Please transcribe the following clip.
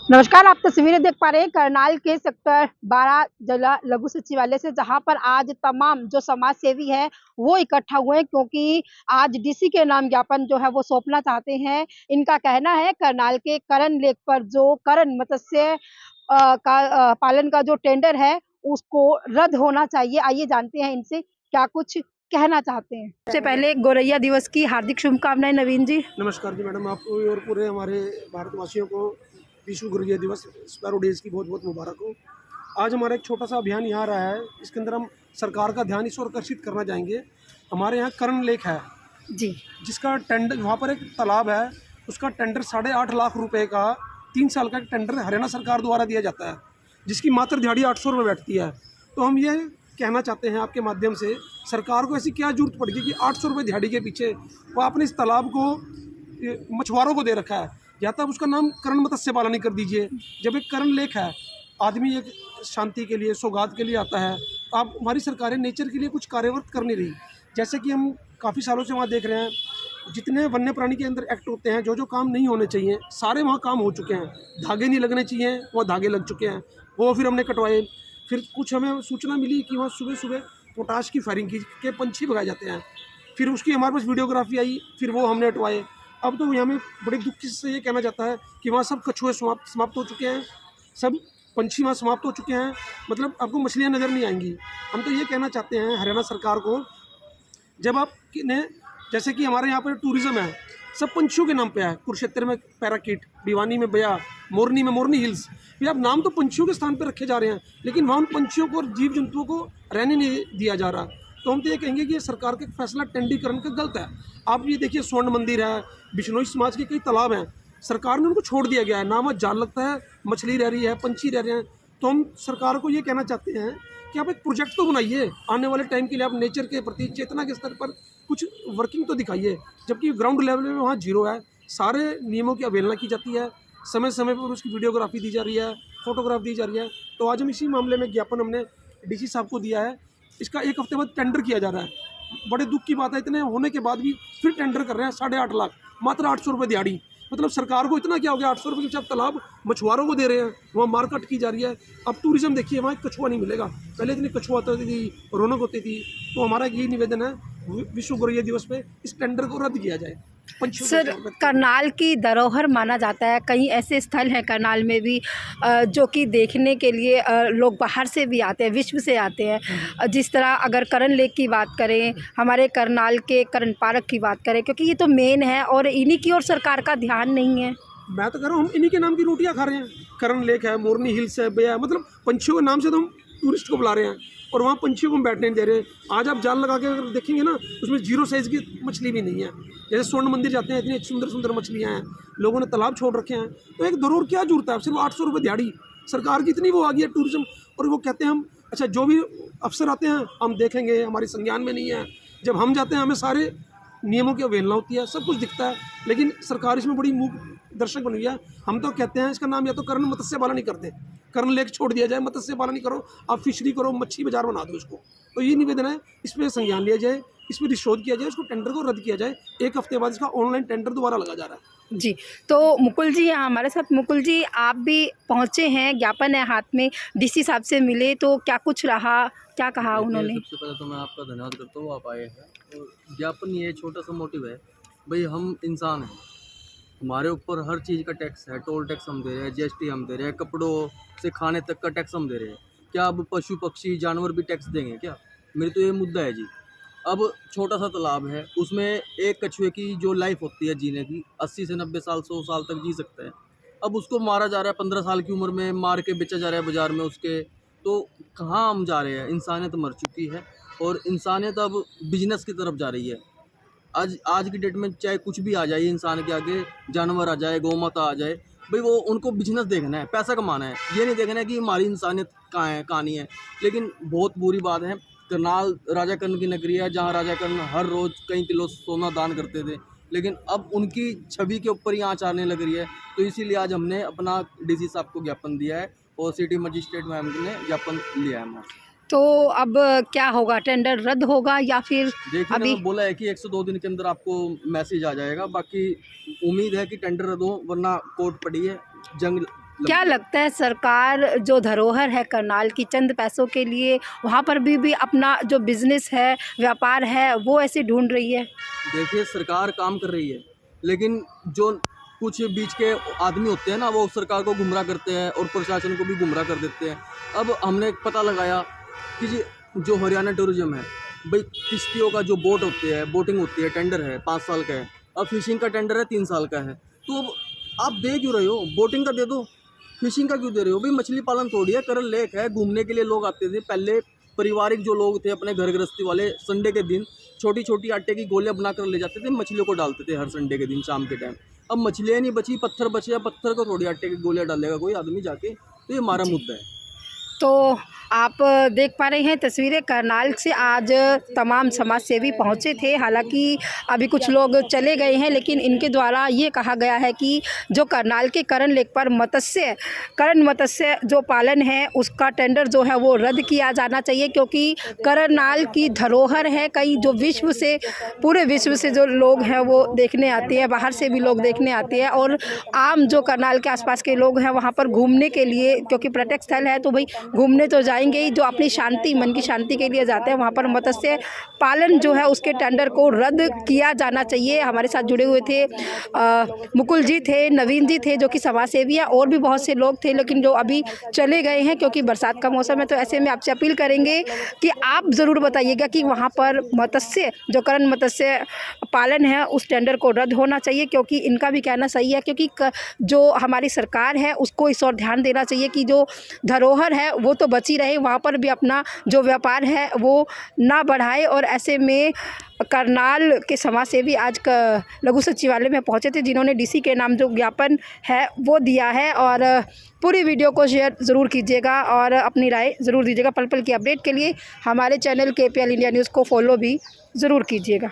नमस्कार, आप तस्वीरें देख पा रहे हैं करनाल के सेक्टर 12 जिला लघु सचिवालय से, जहां पर आज तमाम जो समाज सेवी है वो इकट्ठा हुए हैं, क्योंकि आज डीसी के नाम ज्ञापन जो है वो सौंपना चाहते हैं। इनका कहना है करनाल के करन लेक पर जो करन मत्स्य पालन का जो टेंडर है उसको रद्द होना चाहिए। आइए जानते हैं इनसे क्या कुछ कहना चाहते हैं। सबसे पहले गोरैया दिवस की हार्दिक शुभकामनाएं नवीन जी। नमस्कार जी मैडम, आपको और पूरे हमारे भारतवासियों को विश्व गुरुजय दिवस स्पैरो डेज की बहुत बहुत मुबारक हो। आज हमारा एक छोटा सा अभियान यहाँ रहा है, इसके अंदर हम सरकार का ध्यान इस ओर आकर्षित करना चाहेंगे। हमारे यहाँ कर्ण लेक है जी जिसका टेंडर, वहाँ पर एक तालाब है, उसका टेंडर 8.5 लाख रुपए का 3 साल का एक टेंडर हरियाणा सरकार द्वारा दिया जाता है, जिसकी मात्र दिहाड़ी 800 रुपये बैठती है। तो हम ये कहना चाहते हैं आपके माध्यम से, सरकार को ऐसी क्या जरूरत पड़ेगी कि 800 रुपये दिहाड़ी के पीछे वो आपने इस तालाब को मछुआरों को दे रखा है, या तब उसका नाम कर्ण मत्स्य पालन ही कर दीजिए। जब एक कर्ण लेक है, आदमी एक शांति के लिए, सौगात के लिए आता है, तो आप हमारी सरकारें नेचर के लिए कुछ कार्यरत कर नहीं रही। जैसे कि हम काफ़ी सालों से वहाँ देख रहे हैं, जितने वन्य प्राणी के अंदर एक्ट होते हैं, जो जो काम नहीं होने चाहिए सारे वहाँ काम हो चुके हैं। धागे नहीं लगने चाहिए, वो धागे लग चुके हैं, वो फिर हमने कटवाए। फिर कुछ हमें सूचना मिली कि वहाँ सुबह सुबह पोटाश की फायरिंग की के पंछी भगाए जाते हैं, फिर उसकी हमारे पास वीडियोग्राफी आई, फिर वो हमने हटवाए। अब तो यहाँ में बड़े दुख से ये कहना चाहता है कि वहाँ सब कछुए समाप्त हो चुके हैं, सब पंछी वहाँ समाप्त हो चुके हैं, मतलब आपको मछलियाँ नज़र नहीं आएंगी। हम तो ये कहना चाहते हैं हरियाणा सरकार को, जब आप ने जैसे कि हमारे यहाँ पर टूरिज़्म है, सब पंछियों के नाम पे है। कुरुक्षेत्र में पैराकीट, भिवानी में बया, मोरनी में मोरनी हिल्स, ये आप नाम तो पंछियों के स्थान पर रखे जा रहे हैं, लेकिन वहाँ उन पंछियों को और जीव जंतुओं को रहने नहीं दिया जा रहा। तो हम तो ये कहेंगे कि ये सरकार का फैसला टेंडरीकरण का गलत है। आप ये देखिए, स्वर्ण मंदिर है, बिश्नोई समाज के कई तालाब हैं, सरकार ने उनको छोड़ दिया गया है, ना वहाँ जाल लगता है, मछली रह रही है, पंछी रह रहे हैं। तो हम सरकार को ये कहना चाहते हैं कि आप एक प्रोजेक्ट तो बनाइए, आने वाले टाइम के लिए आप नेचर के प्रति चेतना के स्तर पर कुछ वर्किंग तो दिखाइए। जबकि ग्राउंड लेवल में वहाँ जीरो है, सारे नियमों की अवहेलना की जाती है, समय समय पर उसकी वीडियोग्राफी दी जा रही है, फोटोग्राफ दी जा रही है। तो आज हम इसी मामले में ज्ञापन हमने डीसी साहब को दिया है। इसका 1 हफ्ते बाद टेंडर किया जा रहा है। बड़े दुख की बात है, इतने होने के बाद भी फिर टेंडर कर रहे हैं 8.5 लाख, मात्र 800 रुपये दिहाड़ी। मतलब सरकार को इतना क्या हो गया, 800 रुपये के तालाब मछुआरों को दे रहे हैं, वहाँ मारकाट की जा रही है। अब टूरिज्म देखिए, वहाँ कछुआ नहीं मिलेगा, पहले इतनी कछुआ होती थी, रौनक होती थी। तो हमारा यही निवेदन है, विश्व गोरैया दिवस पे इस टेंडर को रद्द किया जाए। सर, करनाल की धरोहर माना जाता है, कई ऐसे स्थल हैं करनाल में भी जो कि देखने के लिए लोग बाहर से भी आते हैं, विश्व से आते हैं। जिस तरह अगर करण लेक की बात करें, हमारे करनाल के करण पार्क की बात करें, क्योंकि ये तो मेन है और इन्हीं की ओर सरकार का ध्यान नहीं है। मैं तो कह रहा हूँ, हम इन्हीं के नाम की रोटियां खा रहे हैं। करण लेक है, मोरनी हिल्स है, बेया, मतलब पंछियों के नाम से तो हम टूरिस्ट को बुला रहे हैं, और वहाँ पंछियों को हम बैठने नहीं दे रहे। आज आप जाल लगा के अगर देखेंगे ना, उसमें 0 साइज़ की मछली भी नहीं है। जैसे स्वर्ण मंदिर जाते हैं, इतनी सुंदर सुंदर मछलियाँ हैं, लोगों ने तालाब छोड़ रखे हैं। तो एक धरोहर क्या जरूरत है, सिर्फ 800 रुपये दिहाड़ी, सरकार की इतनी वो आ गई है टूरिज्म। और वो कहते हैं हम, अच्छा जो भी अफसर आते हैं हम देखेंगे, हमारे संज्ञान में नहीं है। जब हम जाते हैं हमें सारे नियमों की अवहेलना होती है, सब कुछ दिखता है, लेकिन सरकार इसमें बड़ी मूक दर्शक बनी हुई है। हम तो कहते हैं इसका नाम या तो कर्ण मत्स्य पालन नहीं करते, कर्ण लेक छोड़ दिया जाए, मत्स्य पालन नहीं करो, आप फिशरी करो, मच्छी बाजार बना दो इसको। तो ये निवेदन है, इसमें संज्ञान लिया जाए, इसमें निशोध किया जाए, इसको टेंडर को रद्द किया जाए। 1 हफ्ते बाद इसका ऑनलाइन टेंडर दोबारा लगा जा रहा है। जी, तो मुकुल जी यहाँ हमारे साथ। मुकुल जी, आप भी पहुँचे हैं, ज्ञापन है हाथ में, डीसी साहब से मिले, तो क्या कुछ रहा, क्या कहा उन्होंने? सबसे पहले तो मैं आपका धन्यवाद करता हूँ, आप आए हैं। और ज्ञापन ये छोटा सा मोटिव है, भाई हम इंसान हैं, हमारे ऊपर हर चीज़ का टैक्स है, टोल टैक्स हम दे रहे हैं, जीएसटी हम दे रहे हैं, कपड़ों से खाने तक का टैक्स हम दे रहे हैं। क्या अब पशु पक्षी जानवर भी टैक्स देंगे क्या? मेरे तो ये मुद्दा है जी। अब छोटा सा तालाब है, उसमें एक कछुए की जो लाइफ होती है जीने की, 80 से 90 साल 100 साल तक जी सकता है। अब उसको मारा जा रहा है 15 साल की उम्र में, मार के बेचा जा रहा है बाज़ार में उसके। तो कहाँ हम जा रहे हैं? इंसानियत मर चुकी है और इंसानियत अब बिजनेस की तरफ जा रही है। आज की डेट में चाहे कुछ भी आ जाए इंसान के आगे, जानवर आ जाए, गौ माता आ जाए, भाई वो उनको बिजनेस देखना है, पैसा कमाना है, ये नहीं देखना है कि हमारी इंसानियत कहाँ है, कहाँ नहीं है। लेकिन बहुत बुरी बात है, करनाल राजा कर्ण की नगरी है, जहाँ राजा कर्ण हर रोज़ कई किलो सोना दान करते थे, लेकिन अब उनकी छवि के ऊपर ही आँच आने लग रही है। तो इसीलिए आज हमने अपना डीसी साहब को ज्ञापन दिया है और सिटी मजिस्ट्रेट मैम ने ज्ञापन लिया है हमारे। तो अब क्या होगा, टेंडर रद्द होगा या फिर देखिए, अभी? बोला है कि 102 दिन के अंदर आपको मैसेज आ जाएगा। बाकी उम्मीद है कि टेंडर रद्द हो, वरना कोर्ट पड़ी है, जंग क्या लगता है सरकार जो धरोहर है करनाल की चंद पैसों के लिए वहाँ पर भी अपना जो बिजनेस है व्यापार है वो ऐसे ढूंढ रही है? देखिए सरकार काम कर रही है, लेकिन जो कुछ बीच के आदमी होते हैं ना, वो सरकार को गुमराह करते हैं और प्रशासन को भी गुमराह कर देते हैं। अब हमने पता लगाया कि जो हरियाणा टूरिज्म है, भाई किश्तियों का जो बोट होते हैं, बोटिंग होती है, टेंडर है 5 साल का है, अब फिशिंग का टेंडर है 3 साल का है। तो अब आप दे क्यों रहे हो? बोटिंग का दे दो, फिशिंग का क्यों दे रहे हो? भाई मछली पालन थोड़ी है, करल लेक है, घूमने के लिए लोग आते थे पहले। पारिवारिक जो लोग थे अपने घर गृहस्थी वाले, संडे के दिन छोटी छोटी आटे की गोलियां बनाकर ले जाते थे, मछलियों को डालते थे हर संडे के दिन शाम के टाइम। अब मछलियाँ नहीं बची, पत्थर बचे, या पत्थर को थोड़ी आटे की गोलियां डालेगा कोई आदमी जाके? तो ये हमारा मुद्दा है। तो आप देख पा रहे हैं तस्वीरें करनाल से आज तमाम समाज सेवी पहुँचे थे। हालांकि अभी कुछ लोग चले गए हैं, लेकिन इनके द्वारा ये कहा गया है कि जो करनाल के करण लेक पर मत्स्य जो पालन है उसका टेंडर जो है वो रद्द किया जाना चाहिए, क्योंकि करनाल की धरोहर है। कई जो पूरे विश्व से जो लोग हैं वो देखने आते हैं, बाहर से भी लोग देखने आते हैं, और आम जो करनाल के आसपास के लोग हैं वहाँ पर घूमने के लिए, क्योंकि पर्यटक स्थल है तो भाई घूमने तो जाएंगे ही, जो अपनी शांति, मन की शांति के लिए जाते हैं। वहाँ पर मत्स्य पालन जो है उसके टेंडर को रद्द किया जाना चाहिए। हमारे साथ जुड़े हुए थे मुकुल जी थे, नवीन जी थे जो कि समाज सेवी हैं, और भी बहुत से लोग थे लेकिन जो अभी चले गए हैं क्योंकि बरसात का मौसम है। तो ऐसे में आपसे अपील करेंगे कि आप ज़रूर बताइएगा कि वहाँ पर जो करण मत्स्य पालन है उस टेंडर को रद्द होना चाहिए, क्योंकि इनका भी कहना सही है, क्योंकि जो हमारी सरकार है उसको इस ओर ध्यान देना चाहिए कि जो धरोहर है वो तो बची रहे, वहाँ पर भी अपना जो व्यापार है वो ना बढ़ाए। और ऐसे में करनाल के समाज सेवी आज लघु सचिवालय में पहुँचे थे, जिन्होंने डीसी के नाम जो ज्ञापन है वो दिया है। और पूरी वीडियो को शेयर ज़रूर कीजिएगा और अपनी राय ज़रूर दीजिएगा। पल पल की अपडेट के लिए हमारे चैनल KPL इंडिया न्यूज़ को फॉलो भी ज़रूर कीजिएगा।